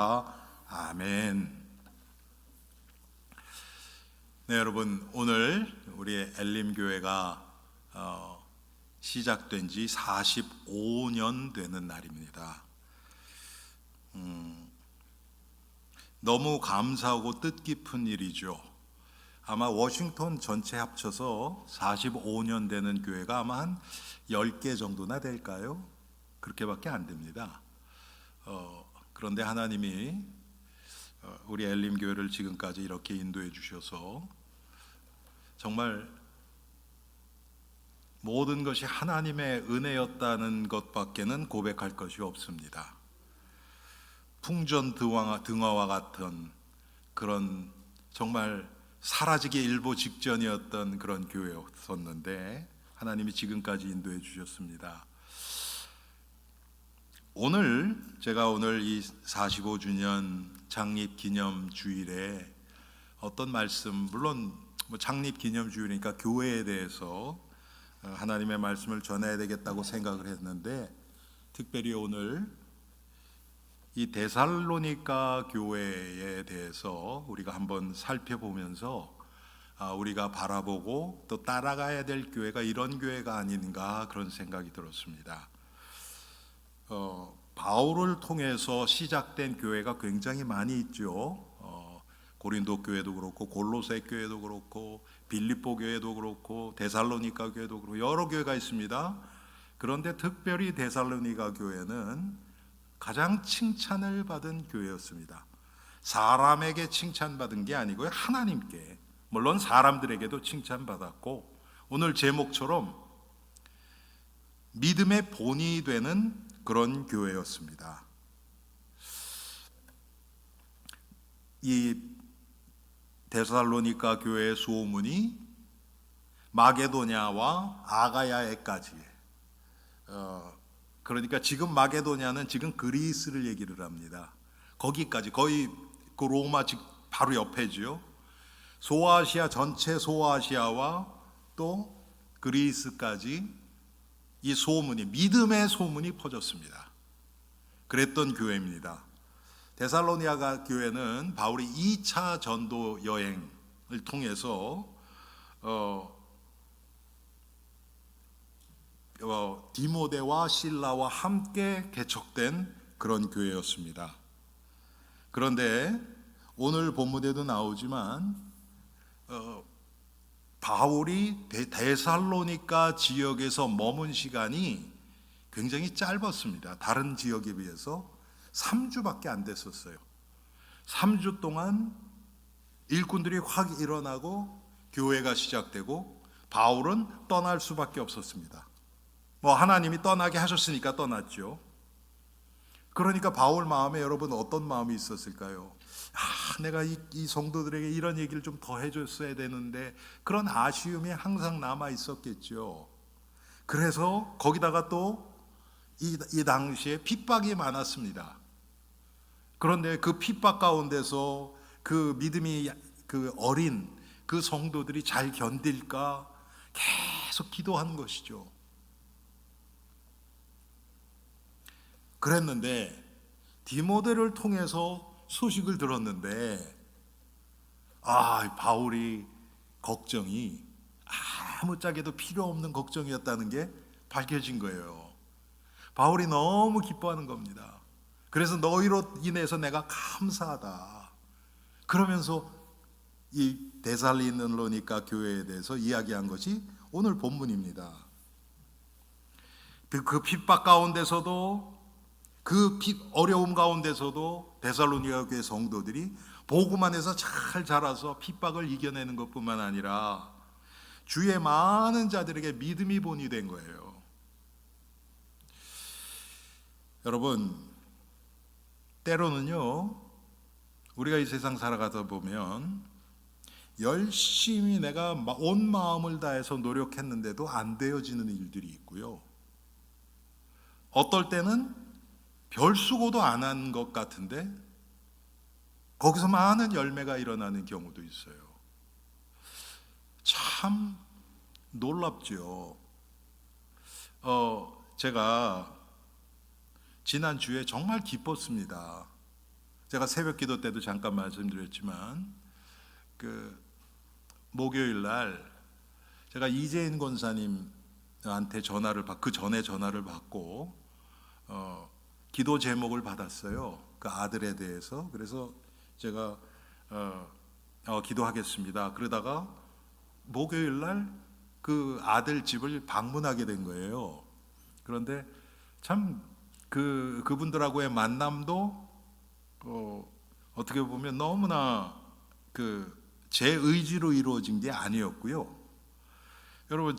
아멘. 네, 여러분, 오늘 우리 엘림교회가 시작된 지 45년 되는 날입니다. 너무 감사하고 뜻깊은 일이죠. 아마 워싱턴 전체 합쳐서 45년 되는 교회가 아마 한 10개 정도나 될까요? 그렇게밖에 안 됩니다. 그런데 하나님이 우리 엘림교회를 지금까지 이렇게 인도해 주셔서 정말 모든 것이 하나님의 은혜였다는 것밖에는 고백할 것이 없습니다. 풍전등화와 같은 그런 정말 사라지기 일보 직전이었던 그런 교회였었는데 하나님이 지금까지 인도해 주셨습니다. 제가 오늘 이 45주년 창립 기념 주일에 어떤 말씀, 물론 창립 기념 주일이니까 교회에 대해서 하나님의 말씀을 전해야 되겠다고 생각을 했는데, 특별히 오늘 이 데살로니가 교회에 대해서 우리가 한번 살펴보면서 우리가 바라보고 또 따라가야 될 교회가 이런 교회가 아닌가 그런 생각이 들었습니다. 바울을 통해서 시작된 교회가 굉장히 많이 있죠. 고린도 교회도 그렇고 골로새 교회도 그렇고 빌립보 교회도 그렇고 데살로니가 교회도 그렇고 여러 교회가 있습니다. 그런데 특별히 데살로니가 교회는 가장 칭찬을 받은 교회였습니다. 사람에게 칭찬받은 게 아니고요, 하나님께, 물론 사람들에게도 칭찬받았고, 오늘 제목처럼 믿음의 본이 되는 그런 교회였습니다. 이 데살로니가 교회의 소문이 마게도냐와 아가야에까지, 그러니까 지금 마게도냐는 지금 그리스를 얘기를 합니다. 거기까지, 거의 그 로마 바로 옆에지요. 소아시아, 전체 소아시아와 또 그리스까지 이 소문이, 믿음의 소문이 퍼졌습니다. 그랬던 교회입니다. 데살로니가 교회는 바울이 2차 전도 여행을 통해서 디모데와 실라와 함께 개척된 그런 교회였습니다. 그런데 오늘 본문에도 나오지만 바울이 데살로니가 지역에서 머문 시간이 굉장히 짧았습니다. 다른 지역에 비해서 3주밖에 안 됐었어요. 3주 동안 일꾼들이 확 일어나고 교회가 시작되고 바울은 떠날 수밖에 없었습니다. 하나님이 떠나게 하셨으니까 떠났죠. 그러니까 바울 마음에 여러분 어떤 마음이 있었을까요? 내가 이 성도들에게 이런 얘기를 좀 더 해줬어야 되는데, 그런 아쉬움이 항상 남아 있었겠죠. 그래서 거기다가 또 이 당시에 핍박이 많았습니다. 그런데 그 핍박 가운데서 그 믿음이 어린 그 성도들이 잘 견딜까 계속 기도하는 것이죠. 그랬는데 디모데를 통해서 소식을 들었는데 바울이 걱정이 아무짝에도 필요 없는 걱정이었다는 게 밝혀진 거예요. 바울이 너무 기뻐하는 겁니다. 그래서 너희로 인해서 내가 감사하다 그러면서 이 데살로니가 교회에 대해서 이야기한 것이 오늘 본문입니다. 그 핍박 가운데서도, 그 어려움 가운데서도 데살로니가 교회 성도들이 복음 안에서 잘 자라서 핍박을 이겨내는 것뿐만 아니라 주의 많은 자들에게 믿음이 본이 된 거예요. 여러분, 때로는요, 우리가 이 세상 살아가다 보면 열심히 내가 온 마음을 다해서 노력했는데도 안 되어지는 일들이 있고요, 어떨 때는 별 수고도 안 한 것 같은데 거기서 많은 열매가 일어나는 경우도 있어요. 참 놀랍죠. 제가 지난주에 정말 기뻤습니다. 제가 새벽 기도 때도 잠깐 말씀드렸지만 그 목요일 날 제가 이재인 권사님한테 그 전에 전화를 받고 기도 제목을 받았어요. 그 아들에 대해서. 그래서 제가 기도하겠습니다. 그러다가 목요일 날 그 아들 집을 방문하게 된 거예요. 그런데 참 그분들하고의 만남도 어떻게 보면 너무나 제 의지로 이루어진 게 아니었고요. 여러분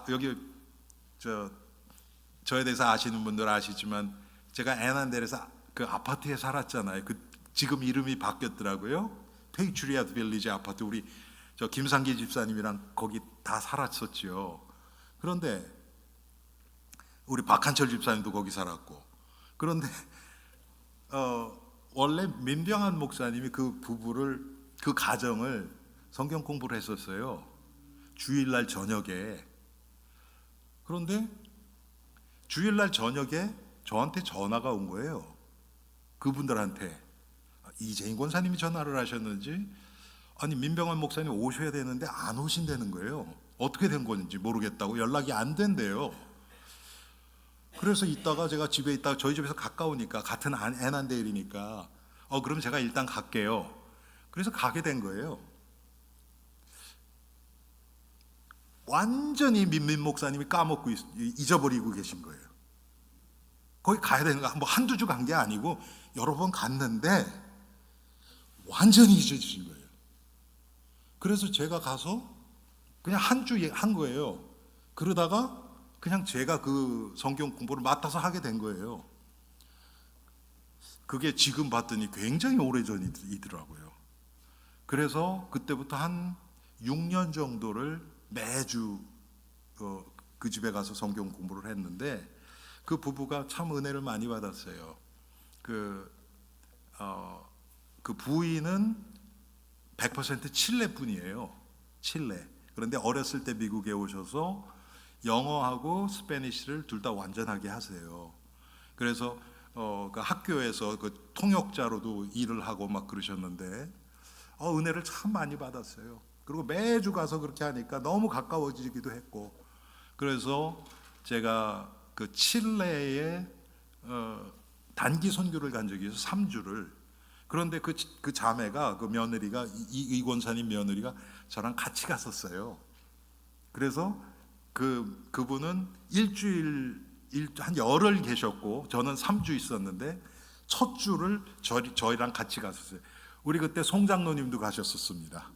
여기 저에 대해서 아시는 분들 아시지만 제가 애난델에서 그 아파트에 살았잖아요. 지금 이름이 바뀌었더라고요. 페이츄리아트 빌리지 아파트. 우리 김상기 집사님이랑 거기 다 살았었죠. 그런데 우리 박한철 집사님도 거기 살았고. 그런데 원래 민병한 목사님이 그 가정을 성경 공부를 했었어요. 주일날 저녁에. 그런데 주일날 저녁에 저한테 전화가 온 거예요. 그분들한테. 이재인 권사님이 전화를 하셨는지, 아니 민병환 목사님 오셔야 되는데 안 오신다는 거예요. 어떻게 된 건지 모르겠다고 연락이 안 된대요. 그래서 있다가 제가 집에 있다가 저희 집에서 가까우니까 같은 애난데일이니까 그럼 제가 일단 갈게요. 그래서 가게 된 거예요. 완전히 민민 목사님이 까먹고 잊어버리고 계신 거예요. 거기 가야 되는 거 한두 주 간 게 아니고 여러 번 갔는데 완전히 잊어주신 거예요. 그래서 제가 가서 그냥 한 주 한 거예요. 그러다가 그냥 제가 그 성경 공부를 맡아서 하게 된 거예요. 그게 지금 봤더니 굉장히 오래전이더라고요. 그래서 그때부터 한 6년 정도를 매주 그 집에 가서 성경 공부를 했는데 그 부부가 참 은혜를 많이 받았어요. 그 부인은 100% 칠레 분이에요. 칠레. 그런데 어렸을 때 미국에 오셔서 영어하고 스페니쉬를 둘 다 완전하게 하세요. 그래서 그 학교에서 그 통역자로도 일을 하고 막 그러셨는데 은혜를 참 많이 받았어요. 그리고 매주 가서 그렇게 하니까 너무 가까워지기도 했고, 그래서 제가 그 칠레에 단기 선교를 간 적이 있어요. 3주를. 그런데 그 자매가, 그 며느리가, 이 권사님 며느리가 저랑 같이 갔었어요. 그래서 그분은 한 열흘 계셨고 저는 3주 있었는데 첫 주를 저희랑 같이 갔었어요. 우리 그때 송 장로님도 가셨었습니다.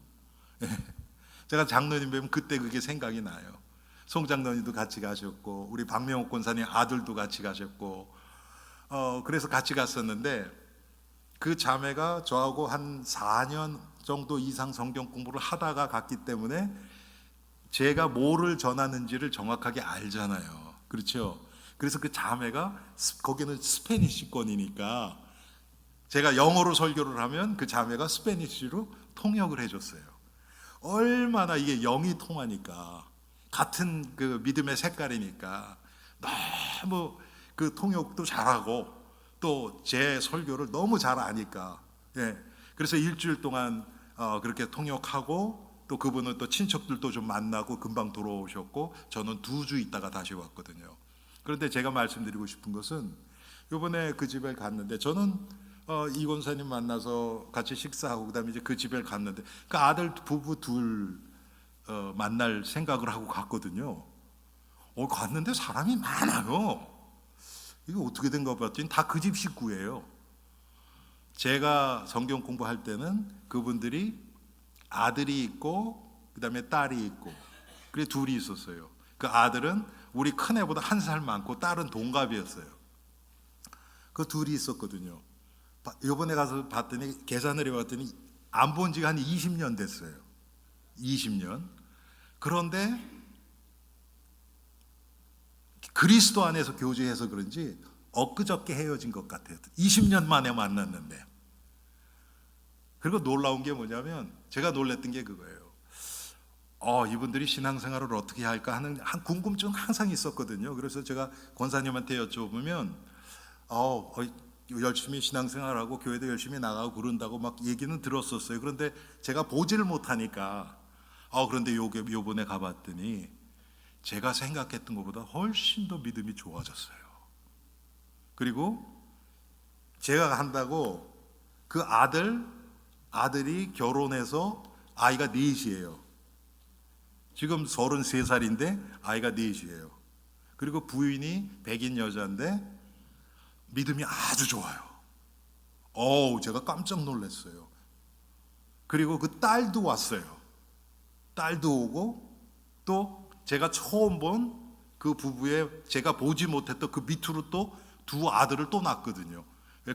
제가 장로님 뵈면 그때 그게 생각이 나요. 송 장로님도 같이 가셨고 우리 박명옥 권사님 아들도 같이 가셨고 그래서 같이 갔었는데 그 자매가 저하고 한 4년 정도 이상 성경 공부를 하다가 갔기 때문에 제가 뭐를 전하는지를 정확하게 알잖아요. 그렇죠? 그래서 그 자매가 거기는 스페니쉬권이니까 제가 영어로 설교를 하면 그 자매가 스페니쉬로 통역을 해줬어요. 얼마나 이게 영이 통하니까, 같은 그 믿음의 색깔이니까 너무 그 통역도 잘하고 또 제 설교를 너무 잘 아니까, 그래서 일주일 동안 그렇게 통역하고 또 그분은 또 친척들도 좀 만나고 금방 돌아오셨고 저는 2주 있다가 다시 왔거든요. 그런데 제가 말씀드리고 싶은 것은 이번에 그 집에 갔는데 저는 이 권사님 만나서 같이 식사하고 그다음에 이제 그 집에 갔는데 그 아들 부부 둘 만날 생각을 하고 갔거든요. 갔는데 사람이 많아요. 이거 어떻게 된가 봤더니 다 그 집 식구예요. 제가 성경 공부할 때는 그분들이 아들이 있고 그다음에 딸이 있고 그래 둘이 있었어요. 그 아들은 우리 큰애보다 1살 많고 딸은 동갑이었어요. 그 둘이 있었거든요. 이번에 가서 봤더니 계산을 해봤더니 안 본 지가 한 20년 됐어요. 20년. 그런데 그리스도 안에서 교제해서 그런지 엊그저께 헤어진 것 같아요. 20년 만에 만났는데. 그리고 놀라운 게 뭐냐면 제가 놀랬던 게 그거예요. 이분들이 신앙생활을 어떻게 할까 하는 한 궁금증 항상 있었거든요. 그래서 제가 권사님한테 여쭤보면 열심히 신앙생활하고 교회도 열심히 나가고 그런다고 막 얘기는 들었었어요. 그런데 제가 보지를 못하니까 그런데 요번에 가봤더니 제가 생각했던 것보다 훨씬 더 믿음이 좋아졌어요. 그리고 제가 한다고 그 아들이 결혼해서 아이가 넷이에요. 지금 33살인데 아이가 넷이에요. 그리고 부인이 백인 여자인데 믿음이 아주 좋아요. 제가 깜짝 놀랐어요. 그리고 그 딸도 왔어요. 딸도 오고 또 제가 처음 본 그 부부의 제가 보지 못했던 그 밑으로 또 두 아들을 또 낳았거든요.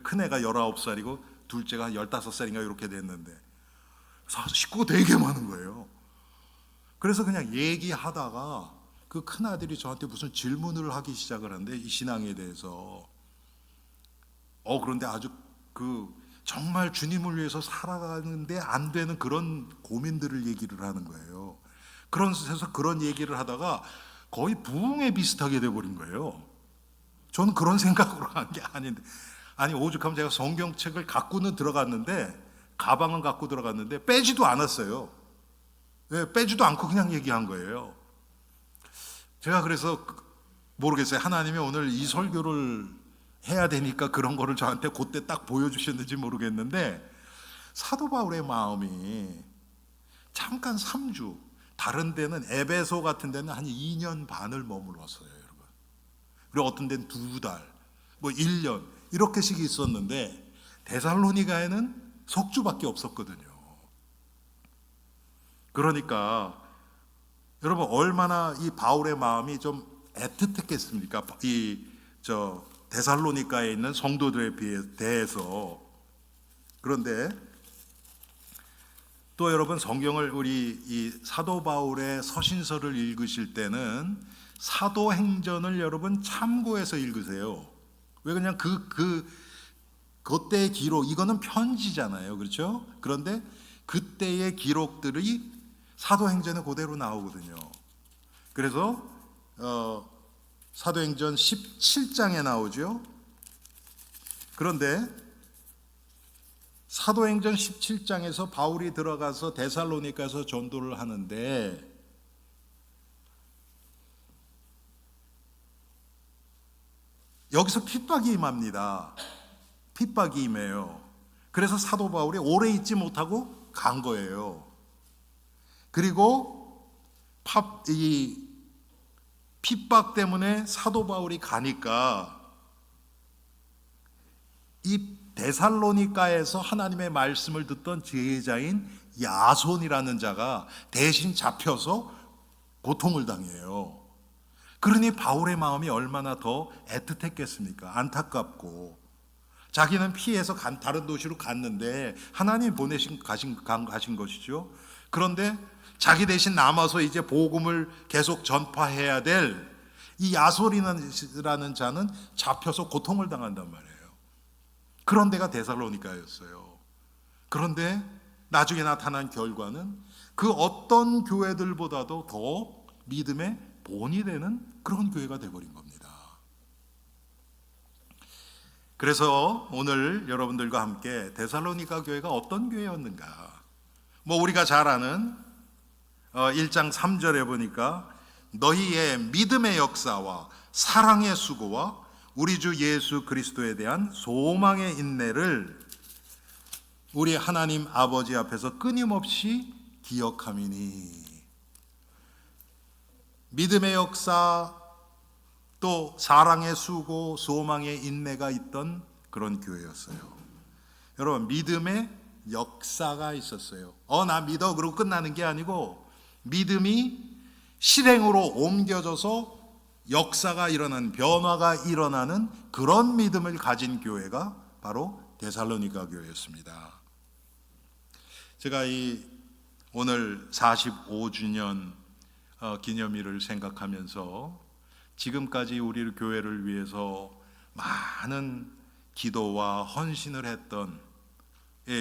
큰애가 19살이고 둘째가 15살인가 이렇게 됐는데 식구가 되게 많은 거예요. 그래서 그냥 얘기하다가 그 큰아들이 저한테 무슨 질문을 하기 시작을 하는데 이 신앙에 대해서 그런데 아주 정말 주님을 위해서 살아가는데 안 되는 그런 고민들을 얘기를 하는 거예요. 그래서 그런 얘기를 하다가 거의 부흥에 비슷하게 돼버린 거예요. 저는 그런 생각으로 한 게 아닌데, 아니 오죽하면 제가 성경책을 갖고는 들어갔는데 가방은 갖고 들어갔는데 빼지도 않았어요. 빼지도 않고 그냥 얘기한 거예요. 제가 그래서 모르겠어요. 하나님이 오늘 이 설교를 해야 되니까 그런 거를 저한테 그때 딱 보여주셨는지 모르겠는데, 사도 바울의 마음이 잠깐 3주, 다른 데는 에베소 같은 데는 한 2년 반을 머물렀어요, 여러분. 그리고 어떤 데는 2달, 1년 이렇게씩 있었는데 데살로니가에는 석주밖에 없었거든요. 그러니까 여러분 얼마나 이 바울의 마음이 좀 애틋했겠습니까? 데살로니가에 있는 성도들에 대해서. 그런데 또 여러분 성경을 우리 이 사도 바울의 서신서를 읽으실 때는 사도행전을 여러분 참고해서 읽으세요. 왜 그냥 그때의 기록, 이거는 편지잖아요, 그렇죠? 그런데 그때의 기록들이 사도행전에 그대로 나오거든요. 그래서 사도행전 17장에 나오죠. 그런데 사도행전 17장에서 바울이 들어가서 데살로니가에서 전도를 하는데 여기서 핍박이 임합니다. 핍박이 임해요. 그래서 사도 바울이 오래 있지 못하고 간 거예요. 그리고 이 핍박 때문에 사도 바울이 가니까 이 데살로니가에서 하나님의 말씀을 듣던 제자인 야손이라는 자가 대신 잡혀서 고통을 당해요. 그러니 바울의 마음이 얼마나 더 애틋했겠습니까? 안타깝고. 자기는 피해서 다른 도시로 갔는데 하나님 가신 것이죠. 그런데 자기 대신 남아서 이제 복음을 계속 전파해야 될 이 야손이라는 자는 잡혀서 고통을 당한단 말이에요. 그런 데가 데살로니가였어요. 그런데 나중에 나타난 결과는 그 어떤 교회들보다도 더 믿음의 본이 되는 그런 교회가 되어버린 겁니다. 그래서 오늘 여러분들과 함께 데살로니가 교회가 어떤 교회였는가, 우리가 잘 아는 1장 3절에 보니까 너희의 믿음의 역사와 사랑의 수고와 우리 주 예수 그리스도에 대한 소망의 인내를 우리 하나님 아버지 앞에서 끊임없이 기억함이니. 믿음의 역사, 또 사랑의 수고, 소망의 인내가 있던 그런 교회였어요. 여러분, 믿음의 역사가 있었어요. 나 믿어 그러고 끝나는 게 아니고 믿음이 실행으로 옮겨져서 역사가 일어나는, 변화가 일어나는 그런 믿음을 가진 교회가 바로 데살로니가 교회였습니다. 제가 오늘 45주년 기념일을 생각하면서 지금까지 우리 교회를 위해서 많은 기도와 헌신을 했던,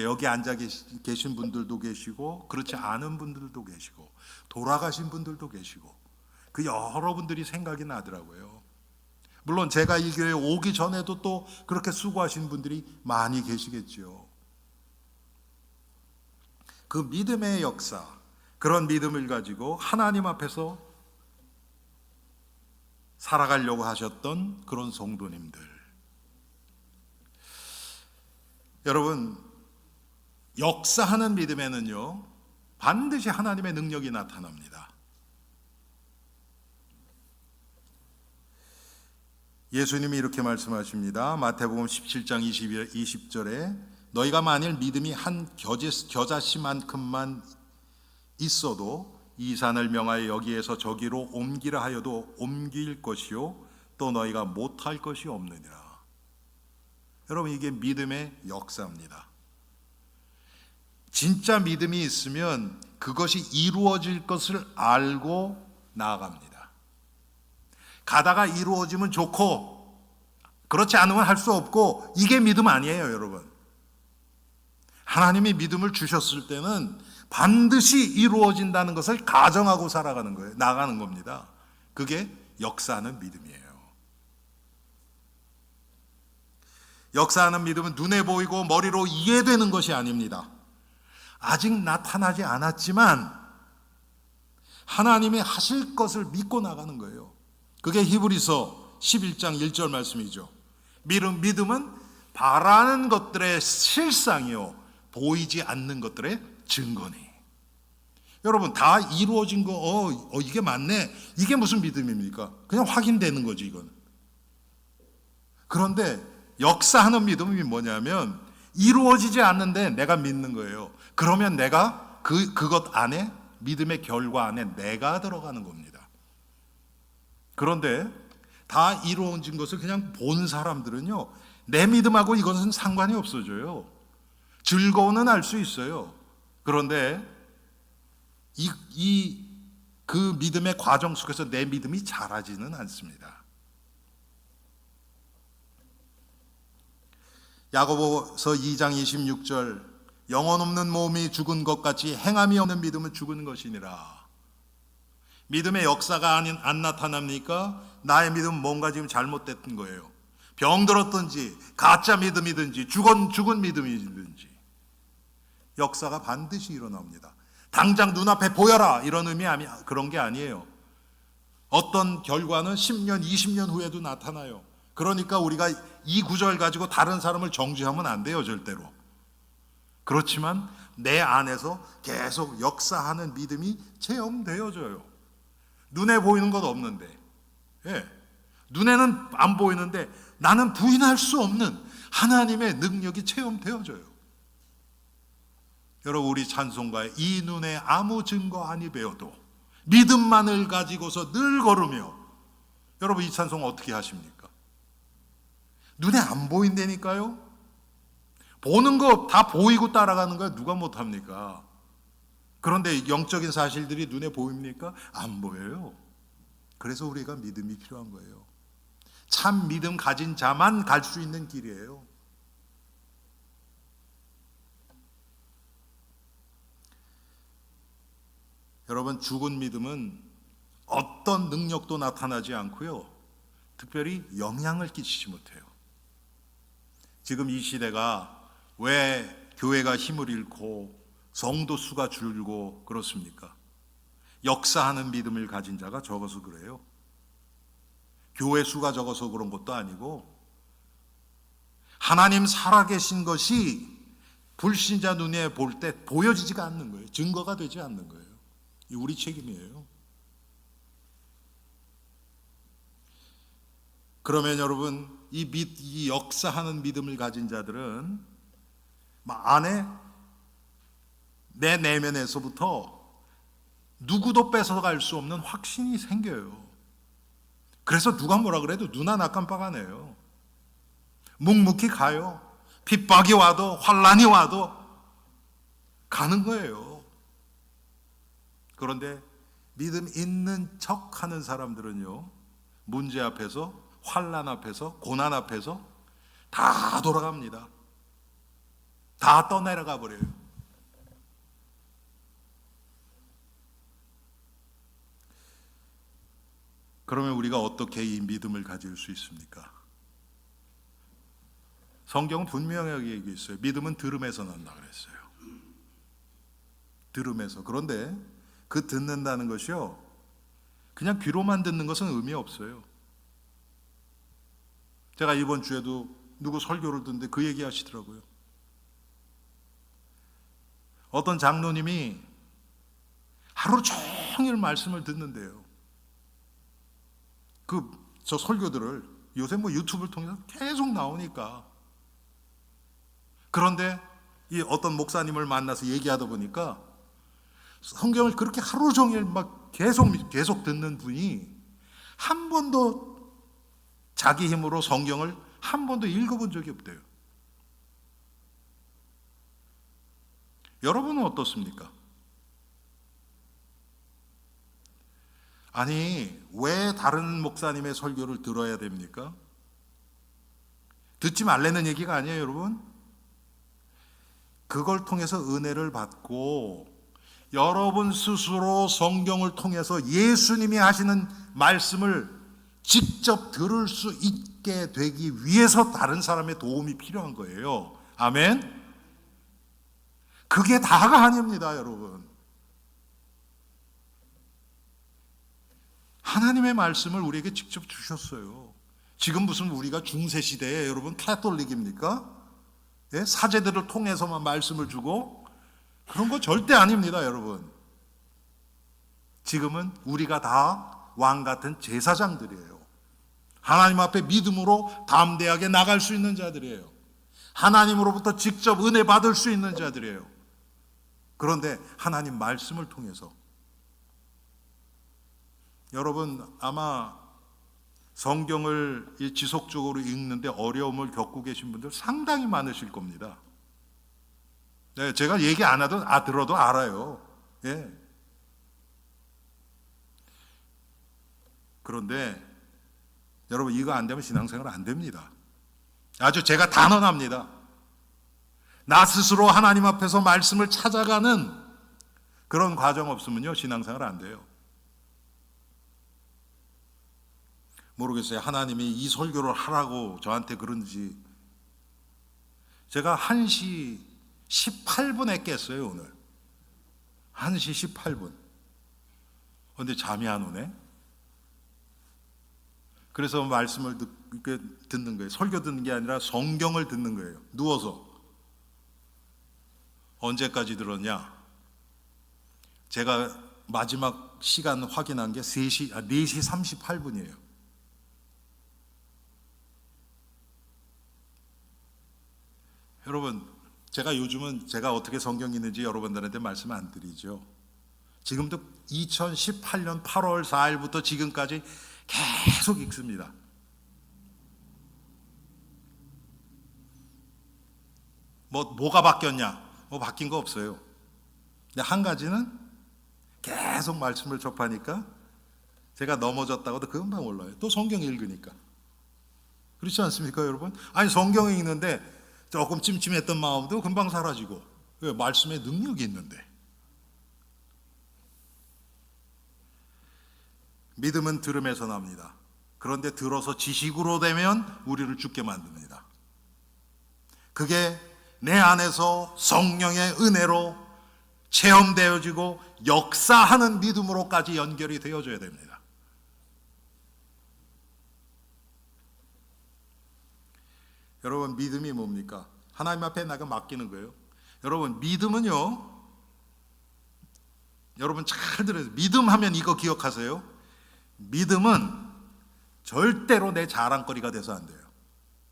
여기 앉아 계신 분들도 계시고 그렇지 않은 분들도 계시고 돌아가신 분들도 계시고 그 여러분들이 생각이 나더라고요. 물론 제가 이 교회에 오기 전에도 또 그렇게 수고하신 분들이 많이 계시겠죠. 그 믿음의 역사, 그런 믿음을 가지고 하나님 앞에서 살아가려고 하셨던 그런 성도님들. 여러분, 역사하는 믿음에는요, 반드시 하나님의 능력이 나타납니다. 예수님이 이렇게 말씀하십니다. 마태복음 17장 20절에 너희가 만일 믿음이 한 겨자씨만큼만 있어도 이 산을 명하여 여기에서 저기로 옮기라 하여도 옮길 것이요 또 너희가 못할 것이 없느니라. 여러분, 이게 믿음의 역사입니다. 진짜 믿음이 있으면 그것이 이루어질 것을 알고 나아갑니다. 가다가 이루어지면 좋고 그렇지 않으면 할 수 없고, 이게 믿음 아니에요, 여러분. 하나님이 믿음을 주셨을 때는 반드시 이루어진다는 것을 가정하고 살아가는 거예요. 나가는 겁니다. 그게 역사하는 믿음이에요. 역사하는 믿음은 눈에 보이고 머리로 이해되는 것이 아닙니다. 아직 나타나지 않았지만 하나님이 하실 것을 믿고 나가는 거예요. 그게 히브리서 11장 1절 말씀이죠. 믿음은 바라는 것들의 실상이요 보이지 않는 것들의 증거니. 여러분, 다 이루어진 거 이게 맞네, 이게 무슨 믿음입니까? 그냥 확인되는 거지, 이건. 그런데 역사하는 믿음이 뭐냐면 이루어지지 않는데 내가 믿는 거예요. 그러면 내가 그것 안에, 믿음의 결과 안에 내가 들어가는 겁니다. 그런데 다 이루어진 것을 그냥 본 사람들은요, 내 믿음하고 이것은 상관이 없어져요. 즐거움은 알 수 있어요. 그런데 그 믿음의 과정 속에서 내 믿음이 자라지는 않습니다. 야고보서 2장 26절, 영혼 없는 몸이 죽은 것 같이 행함이 없는 믿음은 죽은 것이니라. 믿음의 역사가 안 나타납니까? 나의 믿음은 뭔가 지금 잘못됐던 거예요. 병들었든지 가짜 믿음이든지 죽은 믿음이든지 역사가 반드시 일어납니다. 당장 눈앞에 보여라, 이런 의미 그런 게 아니에요. 어떤 결과는 10년, 20년 후에도 나타나요. 그러니까 우리가 이 구절 가지고 다른 사람을 정죄하면 안 돼요, 절대로. 그렇지만 내 안에서 계속 역사하는 믿음이 체험되어져요. 눈에 보이는 것 없는데, 눈에는 안 보이는데 나는 부인할 수 없는 하나님의 능력이 체험되어져요. 여러분, 우리 찬송가에 이 눈에 아무 증거 아니 배워도 믿음만을 가지고서 늘 걸으며, 여러분 이 찬송 어떻게 하십니까? 눈에 안 보인다니까요. 보는 거 다 보이고 따라가는 거 누가 못합니까? 그런데 영적인 사실들이 눈에 보입니까? 안 보여요. 그래서 우리가 믿음이 필요한 거예요. 참 믿음 가진 자만 갈 수 있는 길이에요. 여러분, 죽은 믿음은 어떤 능력도 나타나지 않고요, 특별히 영향을 끼치지 못해요. 지금 이 시대가 왜 교회가 힘을 잃고 성도 수가 줄고 그렇습니까? 역사하는 믿음을 가진 자가 적어서 그래요. 교회 수가 적어서 그런 것도 아니고, 하나님 살아계신 것이 불신자 눈에 볼 때 보여지지가 않는 거예요. 증거가 되지 않는 거예요. 이 우리 책임이에요. 그러면 여러분, 이 역사하는 믿음을 가진 자들은 안에, 내 내면에서부터 누구도 뺏어갈 수 없는 확신이 생겨요. 그래서 누가 뭐라 그래도 눈 하나 깜빡 안 해요. 묵묵히 가요. 핍박이 와도 환난이 와도 가는 거예요. 그런데 믿음 있는 척 하는 사람들은요, 문제 앞에서, 환난 앞에서, 고난 앞에서 다 돌아갑니다. 다 떠내려가 버려요. 그러면 우리가 어떻게 이 믿음을 가질 수 있습니까? 성경은 분명하게 얘기했어요. 믿음은 들음에서 난다 그랬어요. 들음에서. 그런데 그 듣는다는 것이요, 그냥 귀로만 듣는 것은 의미 없어요. 제가 이번 주에도 누구 설교를 듣는데 그 얘기 하시더라고요. 어떤 장로님이 하루 종일 말씀을 듣는데요. 저 설교들을 요새 유튜브를 통해서 계속 나오니까. 그런데 이 어떤 목사님을 만나서 얘기하다 보니까 성경을 그렇게 하루 종일 계속 듣는 분이 한 번도 자기 힘으로 성경을 한 번도 읽어본 적이 없대요. 여러분은 어떻습니까? 아니, 왜 다른 목사님의 설교를 들어야 됩니까? 듣지 말라는 얘기가 아니에요, 여러분. 그걸 통해서 은혜를 받고 여러분 스스로 성경을 통해서 예수님이 하시는 말씀을 직접 들을 수 있게 되기 위해서 다른 사람의 도움이 필요한 거예요. 아멘? 그게 다가 아닙니다, 여러분. 하나님의 말씀을 우리에게 직접 주셨어요. 지금 무슨 우리가 중세시대에 여러분 카톨릭입니까? 예? 사제들을 통해서만 말씀을 주고 그런 거 절대 아닙니다, 여러분. 지금은 우리가 다 왕 같은 제사장들이에요. 하나님 앞에 믿음으로 담대하게 나갈 수 있는 자들이에요. 하나님으로부터 직접 은혜 받을 수 있는 자들이에요. 그런데 하나님 말씀을 통해서 여러분 아마 성경을 지속적으로 읽는데 어려움을 겪고 계신 분들 상당히 많으실 겁니다. 네, 제가 얘기 안 해도 들어도 알아요. 예. 그런데 여러분 이거 안 되면 신앙생활 안 됩니다. 아주 제가 단언합니다. 나 스스로 하나님 앞에서 말씀을 찾아가는 그런 과정 없으면요 신앙생활 안 돼요. 모르겠어요. 하나님이 이 설교를 하라고 저한테 그런지. 제가 1시 18분에 깼어요, 오늘. 1시 18분. 그런데 잠이 안 오네. 그래서 말씀을 듣는 거예요. 설교 듣는 게 아니라 성경을 듣는 거예요. 누워서. 언제까지 들었냐? 제가 마지막 시간 확인한 게 4시 38분이에요. 여러분, 제가 요즘은 제가 어떻게 성경 읽는지 여러분들한테 말씀 안 드리죠. 지금도 2018년 8월 4일부터 지금까지 계속 읽습니다. 뭐가 바뀌었냐? 바뀐 거 없어요. 근데 한 가지는 계속 말씀을 접하니까 제가 넘어졌다고도 금방 올라요. 또 성경 읽으니까. 그렇지 않습니까, 여러분? 아니, 성경 읽는데 조금 찜찜했던 마음도 금방 사라지고. 왜? 말씀의 능력이 있는데. 믿음은 들음에서 납니다. 그런데 들어서 지식으로 되면 우리를 죽게 만듭니다. 그게 내 안에서 성령의 은혜로 체험되어지고 역사하는 믿음으로까지 연결이 되어져야 됩니다. 여러분, 믿음이 뭡니까? 하나님 앞에 나가 맡기는 거예요. 여러분, 믿음은요, 여러분 잘 들어요. 믿음 하면 이거 기억하세요. 믿음은 절대로 내 자랑거리가 돼서 안 돼요.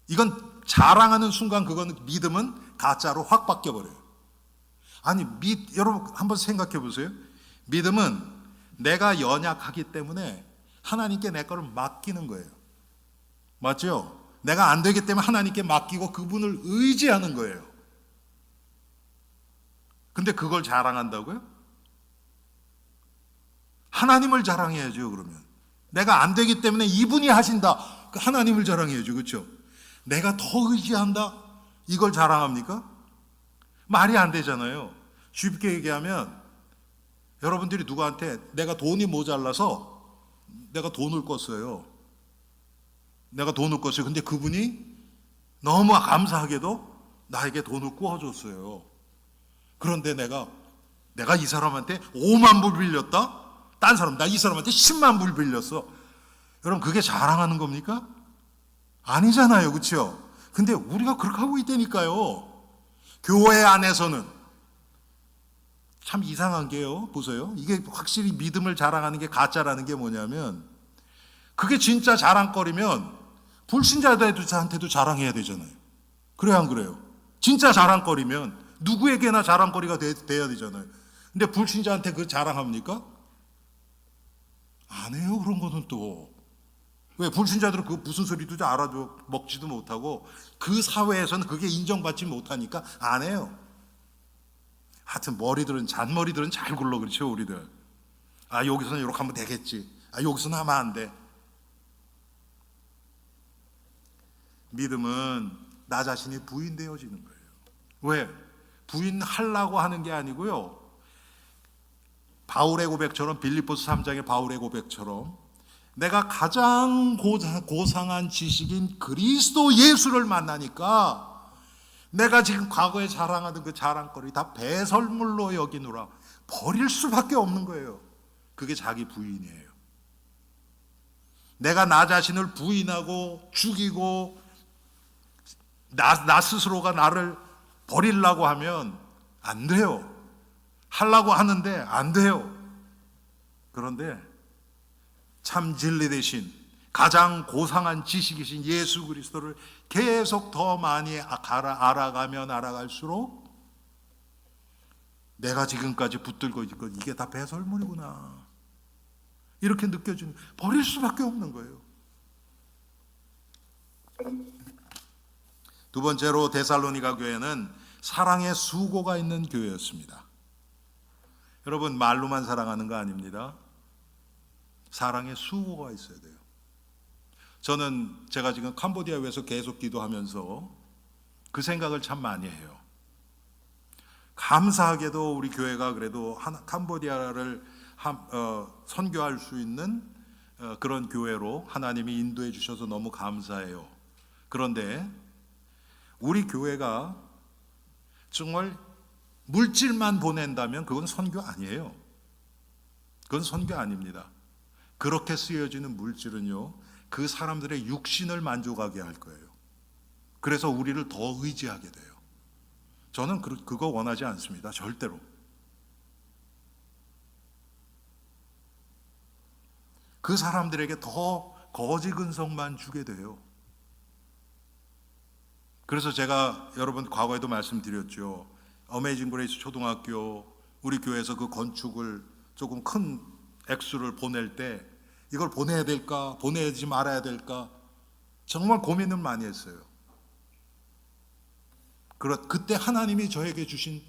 이건 자랑하는 순간 그건 믿음은 가짜로 확 바뀌어버려요. 아니, 여러분 한번 생각해 보세요. 믿음은 내가 연약하기 때문에 하나님께 내 거를 맡기는 거예요. 맞죠? 내가 안 되기 때문에 하나님께 맡기고 그분을 의지하는 거예요. 근데 그걸 자랑한다고요? 하나님을 자랑해야죠. 그러면 내가 안 되기 때문에 이분이 하신다, 하나님을 자랑해야죠. 그렇죠? 내가 더 의지한다, 이걸 자랑합니까? 말이 안 되잖아요. 쉽게 얘기하면 여러분들이 누구한테 내가 돈이 모자라서 내가 돈을 껐어요. 근데 그분이 너무 감사하게도 나에게 돈을 구워줬어요. 그런데 내가 이 사람한테 5만 불 빌렸다? 딴 사람, 나 이 사람한테 10만 불 빌렸어. 여러분, 그게 자랑하는 겁니까? 아니잖아요. 그렇죠? 근데 우리가 그렇게 하고 있다니까요. 교회 안에서는 참 이상한 게요. 보세요. 이게 확실히 믿음을 자랑하는 게 가짜라는 게 뭐냐면, 그게 진짜 자랑거리면 불신자들한테도 자랑해야 되잖아요. 그래요, 안 그래요? 진짜 자랑거리면 누구에게나 자랑거리가 돼야 되잖아요. 근데 불신자한테 그 자랑합니까? 안 해요. 그런 거는 또. 왜? 불신자들은 그 무슨 소리도 알아도 먹지도 못하고 그 사회에서는 그게 인정받지 못하니까 안 해요. 하여튼 잔머리들은 잘 굴러. 그렇죠, 우리들. 아, 여기서는 이렇게 하면 되겠지. 아, 여기서는 하면 안 돼. 믿음은 나 자신이 부인되어지는 거예요. 왜? 부인하려고 하는 게 아니고요. 바울의 고백처럼, 빌립보서 3장의 바울의 고백처럼 내가 가장 고상한 지식인 그리스도 예수를 만나니까 내가 지금 과거에 자랑하던 그 자랑거리 다 배설물로 여기노라. 버릴 수밖에 없는 거예요. 그게 자기 부인이에요. 내가 나 자신을 부인하고 죽이고 나 스스로가 나를 버리려고 하면 안 돼요. 하려고 하는데 안 돼요. 그런데 참 진리 대신 가장 고상한 지식이신 예수 그리스도를 계속 더 많이 알아가면 알아갈수록 내가 지금까지 붙들고 있던 이게 다 배설물이구나, 이렇게 느껴지는, 버릴 수밖에 없는 거예요. 두 번째로 데살로니가 교회는 사랑의 수고가 있는 교회였습니다. 여러분, 말로만 사랑하는 거 아닙니다. 사랑의 수고가 있어야 돼요. 제가 지금 캄보디아에서 계속 기도하면서 그 생각을 참 많이 해요. 감사하게도 우리 교회가 그래도 캄보디아를 선교할 수 있는 그런 교회로 하나님이 인도해 주셔서 너무 감사해요. 그런데 우리 교회가 정말 물질만 보낸다면 그건 선교 아니에요. 그건 선교 아닙니다. 그렇게 쓰여지는 물질은요, 그 사람들의 육신을 만족하게 할 거예요. 그래서 우리를 더 의지하게 돼요. 저는 그거 원하지 않습니다. 절대로. 그 사람들에게 더 거지 근성만 주게 돼요. 그래서 제가 여러분 과거에도 말씀드렸죠. 어메이징 그레이스 초등학교 우리 교회에서 그 건축을 조금 큰 액수를 보낼 때 이걸 보내야 될까 보내지 말아야 될까 정말 고민을 많이 했어요. 그때 하나님이 저에게 주신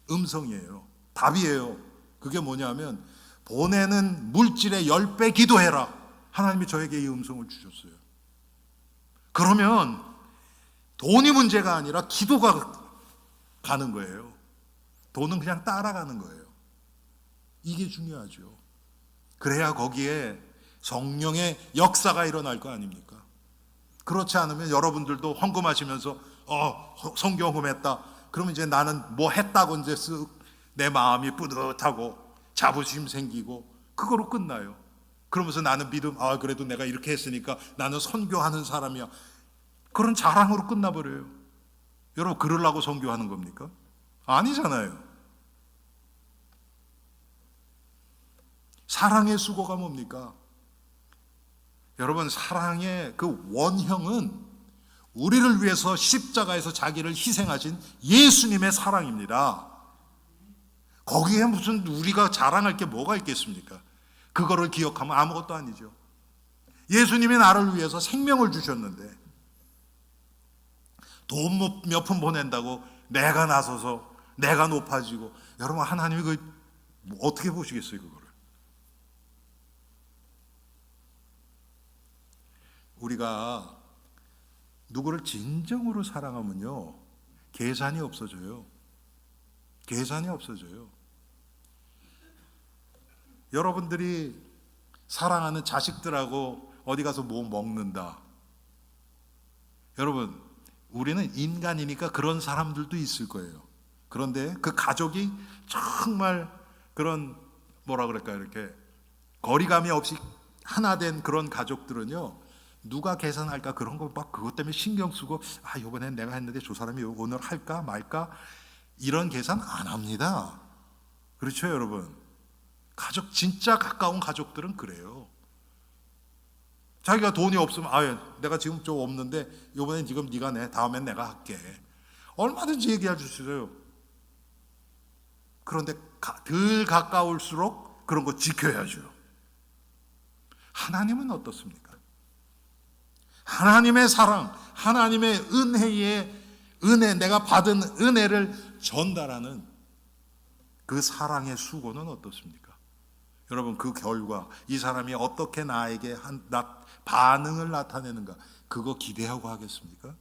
음성이에요. 답이에요. 그게 뭐냐면 보내는 물질의 10배 기도해라. 하나님이 저에게 이 음성을 주셨어요. 그러면 돈이 문제가 아니라 기도가 가는 거예요. 돈은 그냥 따라가는 거예요. 이게 중요하죠. 그래야 거기에 성령의 역사가 일어날 거 아닙니까? 그렇지 않으면 여러분들도 헌금하시면서 성경금했다. 그러면 이제 나는 뭐 했다고 이제 쓱 내 마음이 뿌듯하고 자부심 생기고 그거로 끝나요. 그러면서 나는 믿음, 그래도 내가 이렇게 했으니까 나는 선교하는 사람이야. 그런 자랑으로 끝나버려요. 여러분, 그러려고 선교하는 겁니까? 아니잖아요. 사랑의 수고가 뭡니까? 여러분, 사랑의 그 원형은 우리를 위해서 십자가에서 자기를 희생하신 예수님의 사랑입니다. 거기에 무슨 우리가 자랑할 게 뭐가 있겠습니까? 그거를 기억하면 아무것도 아니죠. 예수님이 나를 위해서 생명을 주셨는데 돈 몇 푼 보낸다고 내가 나서서 내가 높아지고, 여러분, 하나님이 어떻게 보시겠어요, 그거를? 우리가 누구를 진정으로 사랑하면요, 계산이 없어져요. 계산이 없어져요. 여러분들이 사랑하는 자식들하고 어디 가서 뭐 먹는다. 여러분, 우리는 인간이니까 그런 사람들도 있을 거예요. 그런데 그 가족이 정말 그런 뭐라 그럴까요? 이렇게 거리감이 없이 하나 된 그런 가족들은요, 누가 계산할까 그런 거 막 그것 때문에 신경 쓰고, 아 이번엔 내가 했는데 저 사람이 오늘 할까 말까 이런 계산 안 합니다. 그렇죠, 여러분? 가족, 진짜 가까운 가족들은 그래요. 자기가 돈이 없으면, 내가 지금 좀 없는데 이번엔 지금 네가 내, 다음엔 내가 할게. 얼마든지 얘기할 수 있어요. 그런데 덜 가까울수록 그런 거 지켜야죠. 하나님은 어떻습니까? 하나님의 사랑, 하나님의 은혜, 내가 받은 은혜를 전달하는 그 사랑의 수고는 어떻습니까? 여러분, 그 결과 이 사람이 어떻게 나에게 반응을 나타내는가, 그거 기대하고 하겠습니까?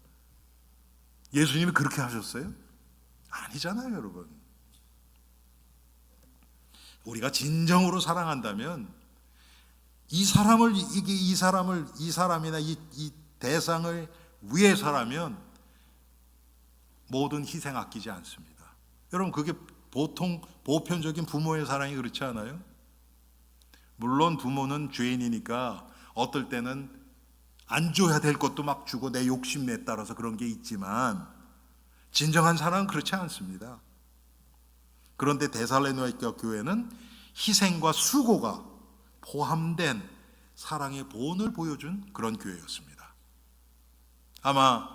예수님이 그렇게 하셨어요? 아니잖아요, 여러분. 우리가 진정으로 사랑한다면 이 사람이나 이 대상을 위해서라면 모든 희생 아끼지 않습니다. 여러분, 그게 보통 보편적인 부모의 사랑이 그렇지 않아요? 물론 부모는 죄인이니까 어떨 때는 안 줘야 될 것도 막 주고 내 욕심에 따라서 그런 게 있지만 진정한 사랑은 그렇지 않습니다. 그런데 데살로니가 교회는 희생과 수고가 포함된 사랑의 본을 보여준 그런 교회였습니다. 아마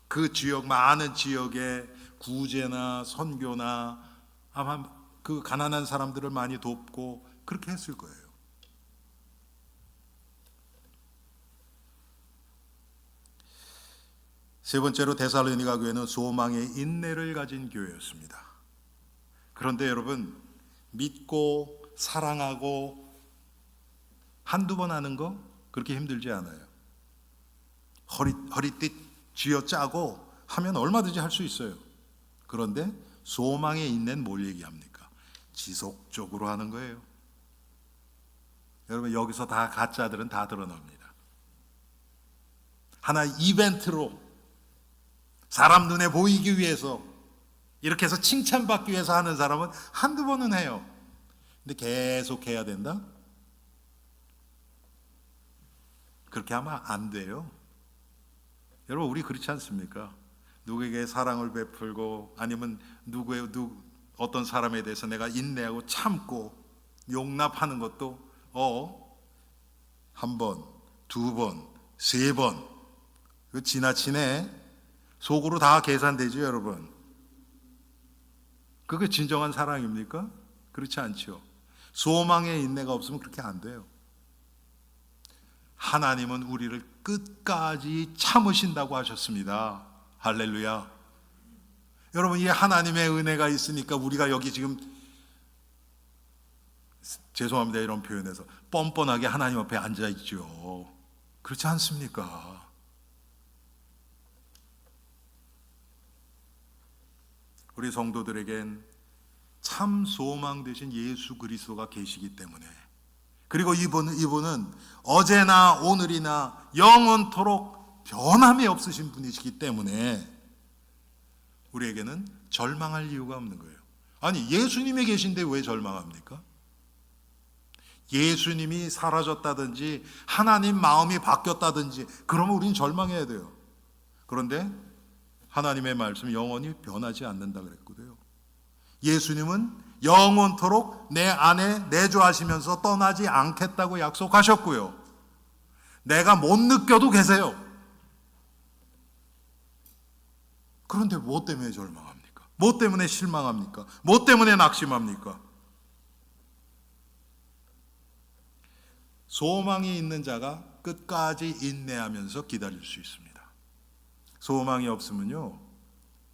그 지역, 많은 지역의 구제나 선교나 아마 그 가난한 사람들을 많이 돕고 그렇게 했을 거예요. 세 번째로 데살로니가 교회는 소망의 인내를 가진 교회였습니다. 그런데 여러분, 믿고 사랑하고 한두 번 하는 거 그렇게 힘들지 않아요. 허리띠 쥐어짜고 하면 얼마든지 할 수 있어요. 그런데 소망의 인내는 뭘 얘기합니까? 지속적으로 하는 거예요. 여러분, 여기서 다 가짜들은 다 드러납니다. 하나의 이벤트로 사람 눈에 보이기 위해서, 이렇게 해서 칭찬받기 위해서 하는 사람은 한두 번은 해요. 근데 계속 해야 된다? 그렇게 하면 안 돼요. 여러분, 우리 그렇지 않습니까? 누구에게 사랑을 베풀고 아니면 어떤 사람에 대해서 내가 인내하고 참고 용납하는 것도 한 번, 두 번, 세 번, 그 지나치네. 속으로 다 계산되죠, 여러분. 그게 진정한 사랑입니까? 그렇지 않죠. 소망의 인내가 없으면 그렇게 안 돼요. 하나님은 우리를 끝까지 참으신다고 하셨습니다. 할렐루야. 여러분, 이 하나님의 은혜가 있으니까 우리가 여기 지금, 죄송합니다 이런 표현에서, 뻔뻔하게 하나님 앞에 앉아 있죠. 그렇지 않습니까? 우리 성도들에겐 참 소망 되신 예수 그리스도가 계시기 때문에, 그리고 이분은 어제나 오늘이나 영원토록 변함이 없으신 분이시기 때문에 우리에게는 절망할 이유가 없는 거예요. 아니, 예수님이 계신데 왜 절망합니까? 예수님이 사라졌다든지 하나님 마음이 바뀌었다든지 그러면 우리는 절망해야 돼요. 그런데 하나님의 말씀 영원히 변하지 않는다 그랬거든요. 예수님은 영원토록 내 안에 내주하시면서 떠나지 않겠다고 약속하셨고요. 내가 못 느껴도 계세요. 그런데 뭐 때문에 절망합니까? 뭐 때문에 실망합니까? 뭐 때문에 낙심합니까? 소망이 있는 자가 끝까지 인내하면서 기다릴 수 있습니다. 소망이 없으면요,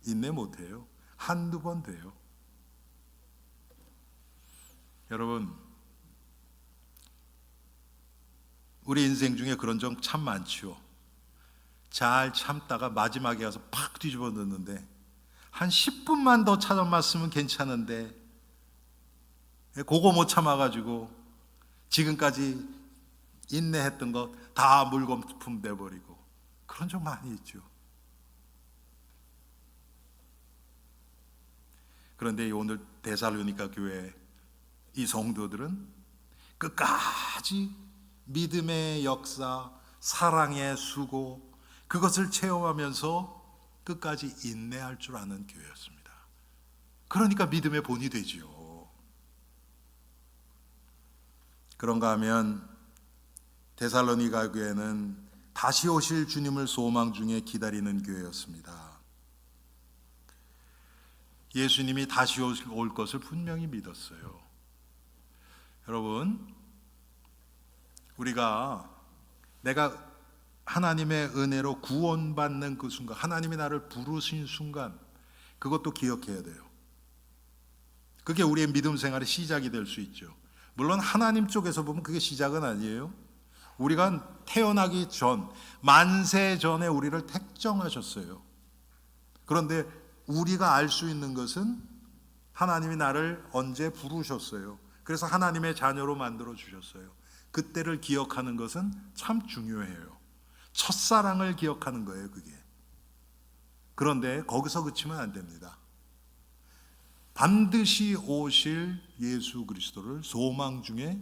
인내 못해요. 한두 번 돼요. 여러분, 우리 인생 중에 그런 점 참 많지요. 잘 참다가 마지막에 가서 팍 뒤집어 놓는데 한 10분만 더 참았으면 괜찮은데 그거 못 참아가지고 지금까지 인내했던 것 다 물거품 돼버리고 그런 적 많이 있죠. 그런데 오늘 데살로니가 교회 이 성도들은 끝까지 믿음의 역사, 사랑의 수고, 그것을 체험하면서 끝까지 인내할 줄 아는 교회였습니다. 그러니까 믿음의 본이 되지요. 그런가 하면 데살로니가 교회는 다시 오실 주님을 소망 중에 기다리는 교회였습니다. 예수님이 다시 올 것을 분명히 믿었어요. 여러분, 내가 하나님의 은혜로 구원받는 그 순간, 하나님이 나를 부르신 순간, 그것도 기억해야 돼요. 그게 우리의 믿음 생활의 시작이 될 수 있죠. 물론 하나님 쪽에서 보면 그게 시작은 아니에요. 우리가 태어나기 전, 만세 전에 우리를 택정하셨어요. 그런데 우리가 알 수 있는 것은 하나님이 나를 언제 부르셨어요. 그래서 하나님의 자녀로 만들어 주셨어요. 그때를 기억하는 것은 참 중요해요. 첫사랑을 기억하는 거예요, 그게. 그런데 거기서 그치면 안 됩니다. 반드시 오실 예수 그리스도를 소망 중에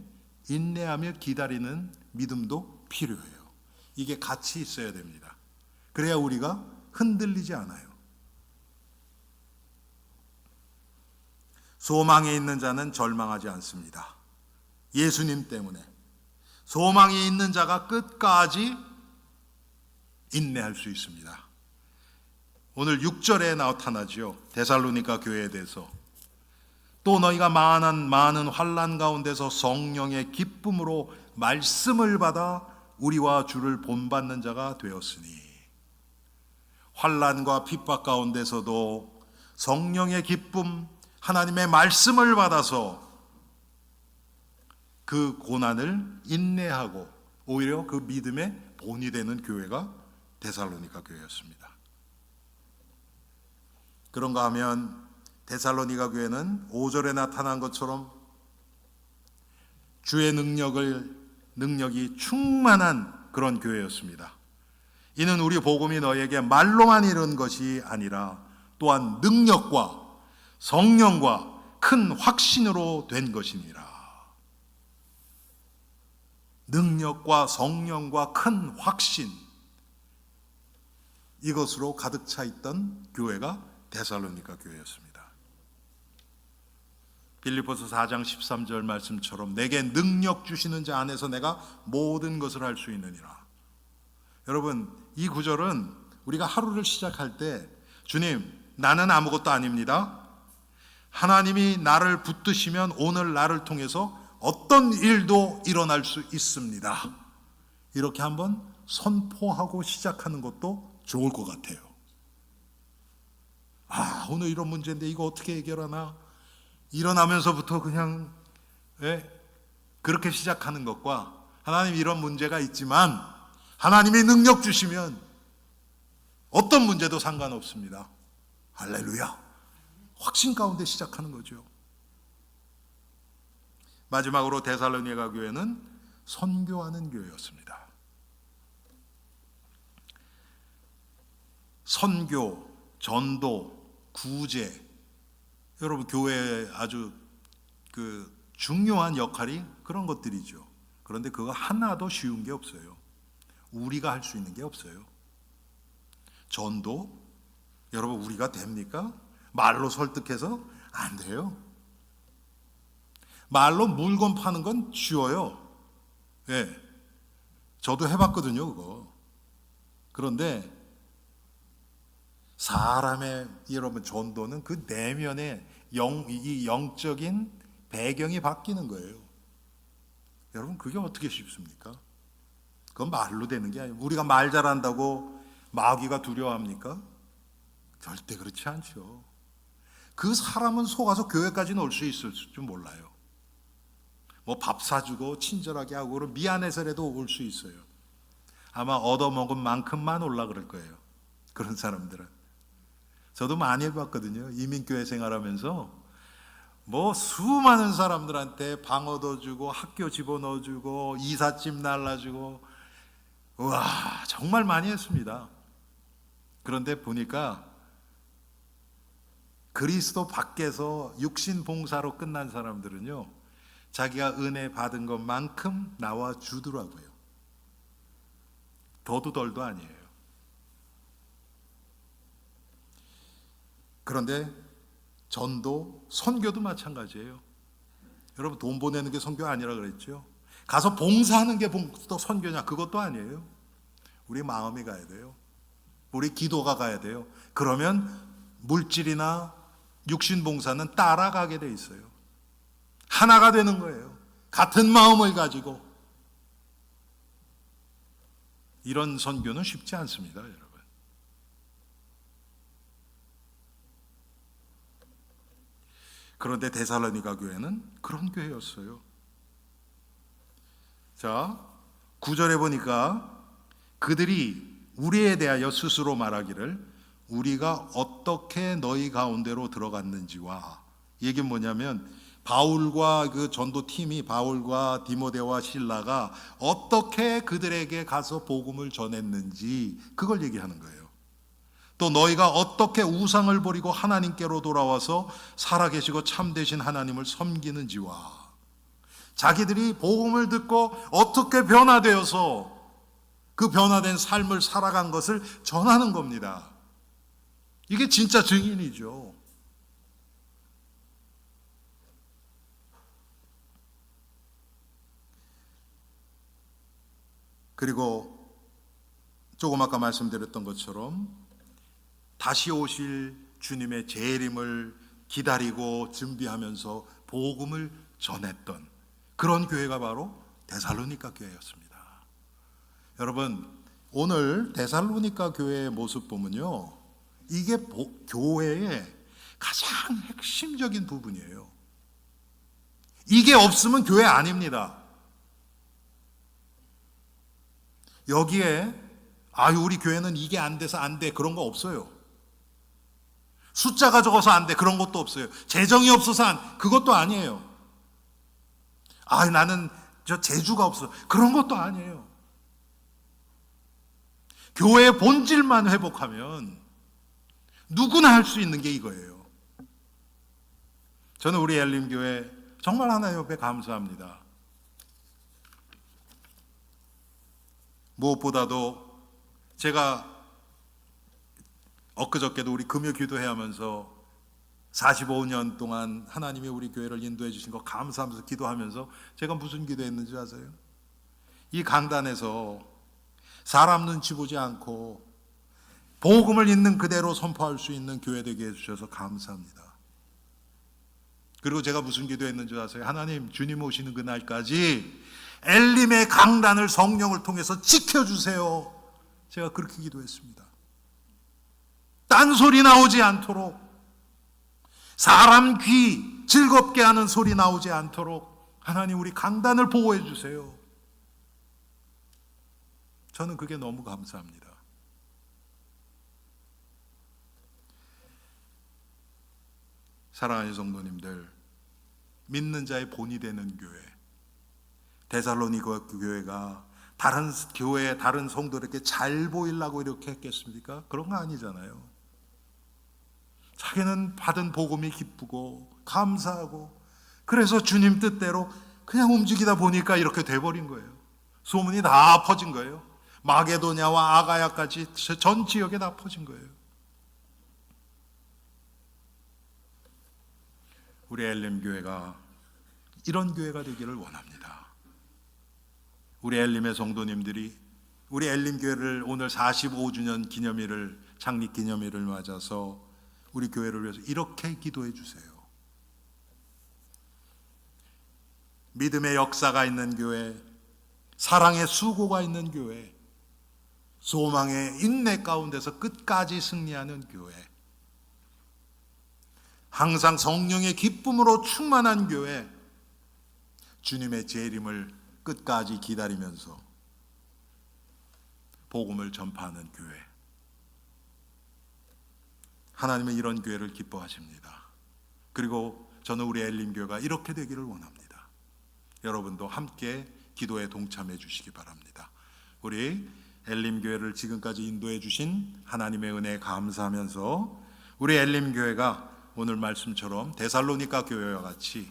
인내하며 기다리는 믿음도 필요해요. 이게 같이 있어야 됩니다. 그래야 우리가 흔들리지 않아요. 소망에 있는 자는 절망하지 않습니다. 예수님 때문에. 소망이 있는 자가 끝까지 인내할 수 있습니다. 오늘 6절에 나타나죠. 데살로니가 교회에 대해서. 또 너희가 많은 환난 가운데서 성령의 기쁨으로 말씀을 받아 우리와 주를 본받는 자가 되었으니. 환난과 핍박 가운데서도 성령의 기쁨, 하나님의 말씀을 받아서 그 고난을 인내하고 오히려 그 믿음의 본이 되는 교회가 데살로니가 교회였습니다. 그런가 하면 데살로니가 교회는 5절에 나타난 것처럼 주의 능력이 충만한 그런 교회였습니다. 이는 우리 복음이 너에게 말로만 이른 것이 아니라 또한 능력과 성령과 큰 확신으로 된 것이니라. 능력과 성령과 큰 확신, 이것으로 가득 차 있던 교회가 데살로니가 교회였습니다. 빌립보서 4장 13절 말씀처럼 내게 능력 주시는 자 안에서 내가 모든 것을 할 수 있느니라. 여러분, 이 구절은 우리가 하루를 시작할 때 주님, 나는 아무것도 아닙니다. 하나님이 나를 붙드시면 오늘 나를 통해서 어떤 일도 일어날 수 있습니다. 이렇게 한번 선포하고 시작하는 것도 좋을 것 같아요. 오늘 이런 문제인데 이거 어떻게 해결하나? 일어나면서부터 그냥 그렇게 시작하는 것과 하나님 이런 문제가 있지만 하나님이 능력 주시면 어떤 문제도 상관없습니다. 할렐루야. 확신 가운데 시작하는 거죠. 마지막으로 데살로니가 교회는 선교하는 교회였습니다. 선교, 전도, 구제, 여러분 교회에 아주 중요한 역할이 그런 것들이죠. 그런데 그거 하나도 쉬운 게 없어요. 우리가 할 수 있는 게 없어요. 전도, 여러분 우리가 됩니까? 말로 설득해서 안 돼요. 말로 물건 파는 건 쉬워요. 저도 해봤거든요, 그거. 그런데 사람의 여러분 전도는 그 내면의 이 영적인 배경이 바뀌는 거예요. 여러분 그게 어떻게 쉽습니까? 그건 말로 되는 게 아니에요. 우리가 말 잘한다고 마귀가 두려워합니까? 절대 그렇지 않죠. 그 사람은 속아서 교회까지는 올 수 있을 줄 몰라요. 뭐 밥 사주고 친절하게 하고 그럼 미안해서라도 올 수 있어요. 아마 얻어먹은 만큼만 올라 그럴 거예요. 그런 사람들은. 저도 많이 해봤거든요. 이민교회 생활하면서 뭐 수많은 사람들한테 방 얻어주고 학교 집어넣어주고 이삿짐 날라주고, 우와, 정말 많이 했습니다. 그런데 보니까 그리스도 밖에서 육신 봉사로 끝난 사람들은요, 자기가 은혜 받은 것만큼 나와 주더라고요. 더도 덜도 아니에요. 그런데 전도, 선교도 마찬가지예요. 여러분, 돈 보내는 게 선교 아니라 그랬죠. 가서 봉사하는 게 또 선교냐? 그것도 아니에요. 우리 마음이 가야 돼요. 우리 기도가 가야 돼요. 그러면 물질이나 육신 봉사는 따라가게 돼 있어요. 하나가 되는 거예요. 같은 마음을 가지고. 이런 선교는 쉽지 않습니다, 여러분. 그런데 데살로니가 교회는 그런 교회였어요. 자, 9절에 보니까 그들이 우리에 대하여 스스로 말하기를 우리가 어떻게 너희 가운데로 들어갔는지와, 이게 뭐냐면 바울과 그 전도팀이, 바울과 디모데와 실라가 어떻게 그들에게 가서 복음을 전했는지, 그걸 얘기하는 거예요. 또 너희가 어떻게 우상을 버리고 하나님께로 돌아와서 살아계시고 참되신 하나님을 섬기는지와, 자기들이 복음을 듣고 어떻게 변화되어서 그 변화된 삶을 살아간 것을 전하는 겁니다. 이게 진짜 증인이죠. 그리고 조금 아까 말씀드렸던 것처럼 다시 오실 주님의 재림을 기다리고 준비하면서 복음을 전했던 그런 교회가 바로 데살로니가 교회였습니다. 여러분, 오늘 데살로니가 교회의 모습 보면요, 이게 교회의 가장 핵심적인 부분이에요. 이게 없으면 교회 아닙니다. 여기에 우리 교회는 이게 안 돼서 안 돼, 그런 거 없어요. 숫자가 적어서 안 돼, 그런 것도 없어요. 재정이 없어서 그것도 아니에요. 나는 저 재주가 없어, 그런 것도 아니에요. 교회의 본질만 회복하면 누구나 할 수 있는 게 이거예요. 저는 우리 엘림교회 정말 하나님 옆에 감사합니다. 무엇보다도 제가 엊그저께도 우리 금요 기도회 하면서 45년 동안 하나님이 우리 교회를 인도해 주신 거 감사하면서 기도하면서 제가 무슨 기도했는지 아세요? 이 강단에서 사람 눈치 보지 않고 복음을 있는 그대로 선포할 수 있는 교회 되게 해주셔서 감사합니다. 그리고 제가 무슨 기도했는지 아세요? 하나님, 주님 오시는 그날까지 엘림의 강단을 성령을 통해서 지켜주세요. 제가 그렇게 기도했습니다. 딴소리 나오지 않도록, 사람 귀 즐겁게 하는 소리 나오지 않도록 하나님, 우리 강단을 보호해 주세요. 저는 그게 너무 감사합니다. 사랑하는 성도님들, 믿는 자의 본이 되는 교회, 데살로니가 교회가 다른 교회, 다른 성도들에게 잘 보이려고 이렇게 했겠습니까? 그런 거 아니잖아요. 자기는 받은 복음이 기쁘고 감사하고, 그래서 주님 뜻대로 그냥 움직이다 보니까 이렇게 돼버린 거예요. 소문이 다 퍼진 거예요. 마게도냐와 아가야까지 전 지역에 다 퍼진 거예요. 우리 엘림 교회가 이런 교회가 되기를 원합니다. 우리 엘림의 성도님들이 우리 엘림 교회를 오늘 45주년 기념일을, 창립 기념일을 맞아서 우리 교회를 위해서 이렇게 기도해 주세요. 믿음의 역사가 있는 교회, 사랑의 수고가 있는 교회, 소망의 인내 가운데서 끝까지 승리하는 교회, 항상 성령의 기쁨으로 충만한 교회, 주님의 재림을 끝까지 기다리면서 복음을 전파하는 교회. 하나님은 이런 교회를 기뻐하십니다. 그리고 저는 우리 엘림교회가 이렇게 되기를 원합니다. 여러분도 함께 기도에 동참해 주시기 바랍니다. 우리 엘림교회를 지금까지 인도해 주신 하나님의 은혜에 감사하면서 우리 엘림교회가 오늘 말씀처럼 데살로니가 교회와 같이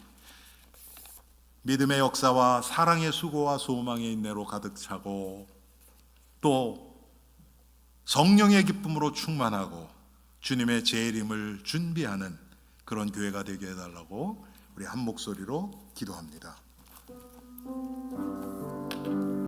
믿음의 역사와 사랑의 수고와 소망의 인내로 가득 차고 또 성령의 기쁨으로 충만하고 주님의 재림을 준비하는 그런 교회가 되게 해달라고 우리 한 목소리로 기도합니다.